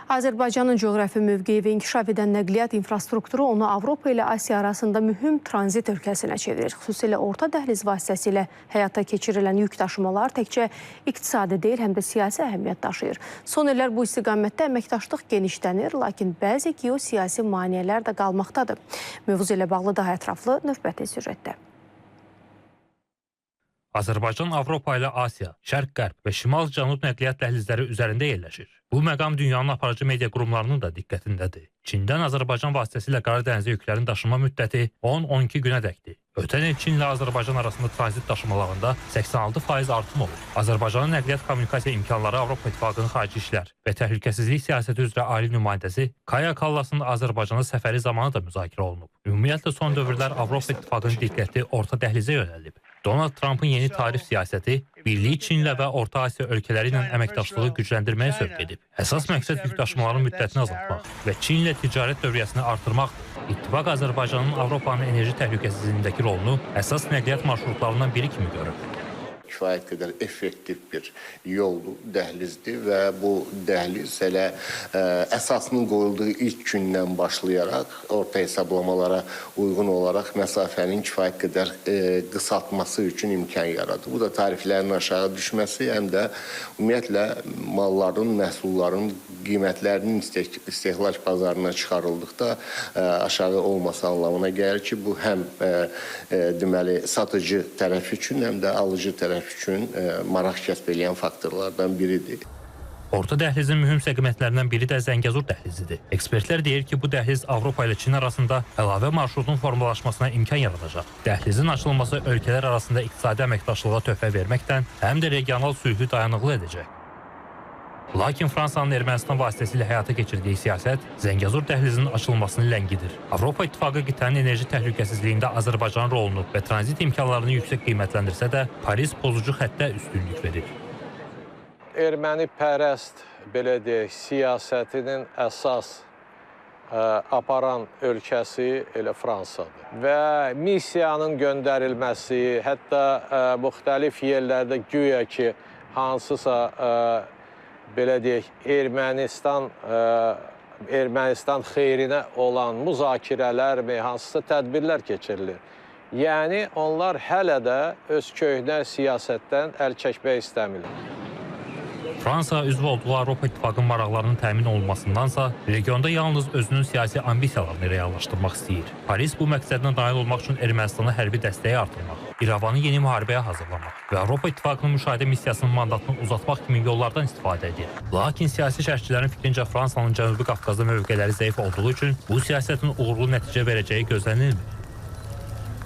Azərbaycanın coğrafi mövqeyi və inkişaf edən nəqliyyat infrastrukturu onu Avropa ilə Asiya arasında mühüm tranzit ölkəsinə çevirir. Xüsusilə orta dəhliz vasitəsilə həyata keçirilən yük daşımalar təkcə iqtisadi deyil, həm də siyasi əhəmiyyət daşıyır. Son illər bu istiqamətdə əməkdaşlıq genişlənir, lakin bəzi geosiyasi maneələr də qalmaqdadır. Mövzu ilə bağlı daha ətraflı növbəti süjetdə. Azərbaycan Avropa ilə Asiya, Şərq-Qərb və Şimal-Cənub nəqliyyat dəhlizləri üzərində yerləşir. Bu məqam dünyanın aparıcı media qurumlarının da diqqətindədir. Çindən Azərbaycan vasitəsilə qara dənizə yüklərin daşınma müddəti 10-12 günədəkdir. Ötən il Çinlə Azərbaycan arasında tranzit daşımalarında 86% artım olur. Azərbaycanın nəqliyyat kommunikasiya imkanları Avropa İttifaqının xarici işlər və təhlükəsizlik siyasəti üzrə ali nümayəndəsi Kaya Kallasın Azərbaycana səfəri zamanı da müzakirə olunub. Ümumiyyətlə son dövrlər Avropa İttifaqının diqqəti orta dəhlizə yönəlib. Donald Trump'ın yeni tarif siyasəti birliyi Çinlə və Orta Asiya ölkələri ilə əməkdaşlığı gücləndirməyə sövq edib. Əsas məqsəd yük daşımaların müddətini azaltmaq və Çinlə ticarət dövriyyəsini artırmaqdır. İttifaq Azərbaycanın Avropanın enerji təhlükəsizliyindəki rolunu əsas nəqliyyat marşrutlarından biri kimi görür. Kifayət qədər effektiv bir yoldur, dəhlizdir və bu dəhliz elə əsasının qoyulduğu ilk gündən başlayaraq orta hesablamalara uyğun olaraq məsafənin kifayət qədər qısaltması üçün imkan yaradır. Bu da tariflərin aşağı düşməsi, həm də ümumiyyətlə malların, məhsulların qiymətlərinin istehlak bazarına çıxarıldıqda aşağı olması anlamına gəlir ki, bu həm deməli satıcı tərəf üçün, həm də alıcı tərəf üçün maraq kəsb edən faktorlardan biridir. Orta dəhlizin mühüm səqmətlərindən biri də Zəngəzur dəhlizidir. Ekspertlər deyir ki, bu dəhliz Avropa ilə Çin arasında əlavə marşrutun formalaşmasına imkan yaradacaq. Dəhlizin açılması ölkələr arasında iqtisadi əməkdaşlığa töhfə verməkdən həm də regional sülhü dayanıqlı edəcək. Lakin Fransanın Ermənistan vasitəsilə həyata keçirdiyi siyasət Zəngəzur dəhlizinin açılmasını ləngidir. Avropa İttifaqı qitənin enerji təhlükəsizliyində Azərbaycanın rolunu və tranzit imkanlarını yüksək qiymətləndirsə də, Paris pozucu xəttə üstünlük verir. Erməni pərəst, belə deyək, siyasətinin əsas aparan ölkəsi elə Fransadır. Və missiyanın göndərilməsi, hətta müxtəlif yerlərdə güya ki, hansısa belə deyək, Ermənistan xeyrinə olan müzakirələr və hansısa tədbirlər keçirilir. Yəni, onlar hələ də öz köhnə siyasətdən əl çəkmək istəmirlər. Fransa üzv olduğu Avropa İttifaqının maraqlarının təmin olunmasındansa, regionda yalnız özünün siyasi ambisiyalarını reallaşdırmaq istəyir. Paris bu məqsədlə nail olmaq üçün Ermənistana hərbi dəstəyi artırmaq, İrəvanı yeni müharibəyə hazırlamaq və Avropa İttifaqının müşahidə missiyasının mandatını uzatmaq kimi yollardan istifadə edir. Lakin siyasi şərhçilərin fikrincə Fransanın Cənubi Qafqazda mövqeləri zəif olduğu üçün bu siyasətin uğurlu nəticə verəcəyi gözlənilmir.